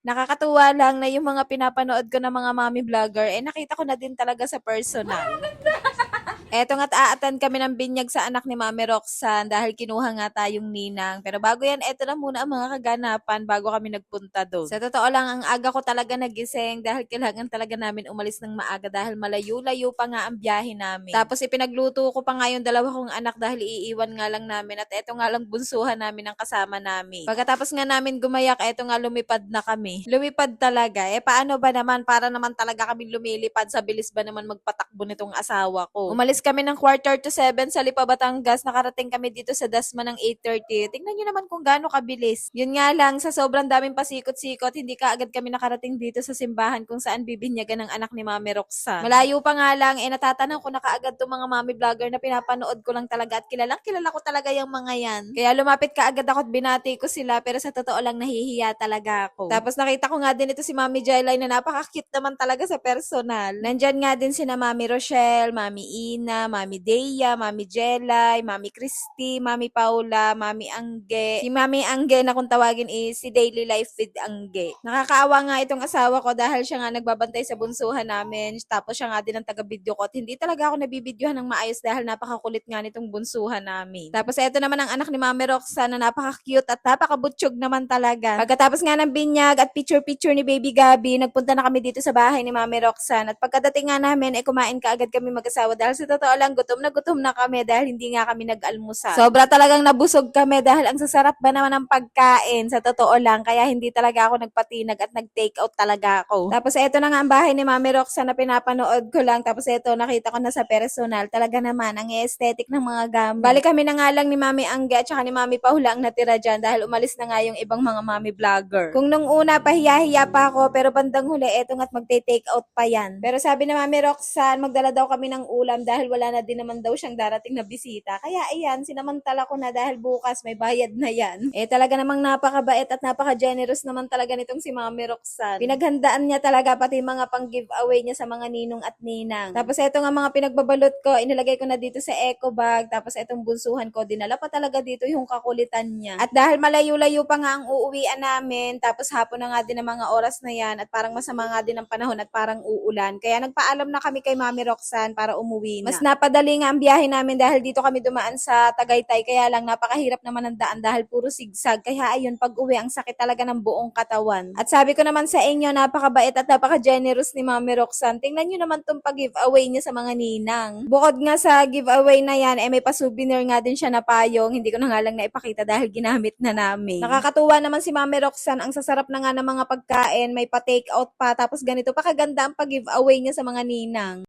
Nakakatuwa lang na yung mga pinapanood ko na mga mommy vlogger, nakita ko na din talaga sa personal. Eto nga't a-attend kami ng binyag sa anak ni Mami Roxanne dahil kinuha nga tayong ninang. Pero bago yan, eto na muna ang mga kaganapan bago kami nagpunta doon. Sa totoo lang, ang aga ko talaga nagising dahil kailangan talaga namin umalis ng maaga dahil malayo-layo pa nga ang biyahe namin. Tapos ipinagluto ko pa nga yung dalawa kong anak dahil iiwan nga lang namin at eto nga lang bunsuhan namin ang kasama namin. Pagkatapos nga namin gumayak, eto nga lumipad na kami. Lumipad talaga. Paano ba naman? Para naman talaga kami lumilipad. Sa bilis ba naman magpatakbo nitong asawa ko? Umalis kami ng 6:45 sa Lipa, Batangas. Nakarating kami dito sa Dasma ng 8:30. Tingnan nyo naman kung gaano kabilis. Yun nga lang, sa sobrang daming pasikot-sikot, hindi ka agad kami nakarating dito sa simbahan kung saan bibinyagan ng anak ni Mami Roxanne. Malayo pa nga lang, natatanaw ko na kaagad itong mga mommy vlogger na pinapanood ko lang talaga at kilalang kilala ko talaga yung mga yan. Kaya lumapit ka agad ako at binati ko sila pero sa totoo lang nahihiya talaga ako. Tapos nakita ko nga din ito si Mami Jelay na napaka-cute naman talaga sa personal. Nandyan nga din sina Mami Rochelle, Mami Ina, Mami Dea, Mami Jelay, Mami Christy, Mami Paula, Mami Angge. Si Mami Angge na kung tawagin is si Daily Life with Angge. Nakakaawa nga itong asawa ko dahil siya nga nagbabantay sa bunsuhan namin. Tapos siya nga din ang taga-video ko at hindi talaga ako nabibidyohan ng maayos dahil napakakulit nga nitong bunsuhan namin. Tapos eto naman ang anak ni Mami Roxanne na napaka-cute at napaka-butsyog naman talaga. Pagkatapos nga ng binyag at picture-picture ni Baby Gabi, nagpunta na kami dito sa bahay ni Mami Roxanne at pagkadating nga namin kumain ka agad kami mag-asawa dahil sa totoo lang gutom na kami dahil hindi nga kami nag-almusal. Sobra talagang nabusog kami dahil ang sasarap ba naman ng pagkain sa totoo lang kaya hindi talaga ako nagpatinag at nag-take out talaga ako. Tapos eto na nga ang bahay ni Mami Roxanne na pinapanood ko lang tapos eto nakita ko na sa personal talaga naman ang aesthetic ng mga gamit. Bali kami na nga lang ni Mami Angge at saka ni Mami Paula ang natira dyan dahil umalis na nga yung ibang mga mommy vlogger. Kung nung una pahiya-hiya pa ako pero bandang huli eto nga't magte-take out pa yan. Pero sabi na Mami Roxanne magdala daw kami ng ulam dahil wala na din naman daw siyang darating na bisita. Kaya ayan, sinamantala ko na dahil bukas may bayad na yan. Talaga namang napakabait at napaka-generous naman talaga nitong si Mami Roxanne. Pinaghandaan niya talaga pati mga pang-giveaway niya sa mga ninong at ninang. Tapos eto nga mga pinagbabalot ko, inilagay ko na dito sa eco bag. Tapos etong bunsuhan ko, dinala pa talaga dito yung kakulitan niya. At dahil malayo-layo pa nga ang uuwian namin, tapos hapon na nga din ang mga oras na yan at parang masama nga din ang panahon at parang uulan. Kaya nagpaalam na kami kay Mami Roxanne para umuwi na. Mas napadali nga ang biyahe namin dahil dito kami dumaan sa Tagaytay kaya lang napakahirap naman ang daan dahil puro sigsag. Kaya ayun, pag uwi ang sakit talaga ng buong katawan. At sabi ko naman sa inyo, napakabait at napaka-generous ni Mami Roxanne. Tingnan nyo naman tong pag-giveaway niya sa mga ninang. Bukod nga sa giveaway na yan, may pa-souvenir nga din siya na payong. Hindi ko na nga lang naipakita dahil ginamit na namin. Nakakatuwa naman si Mami Roxanne. Ang sasarap na nga ng mga pagkain. May pa-take out pa. Tapos ganito pa kaganda ang pag-giveaway niya sa mga ninang.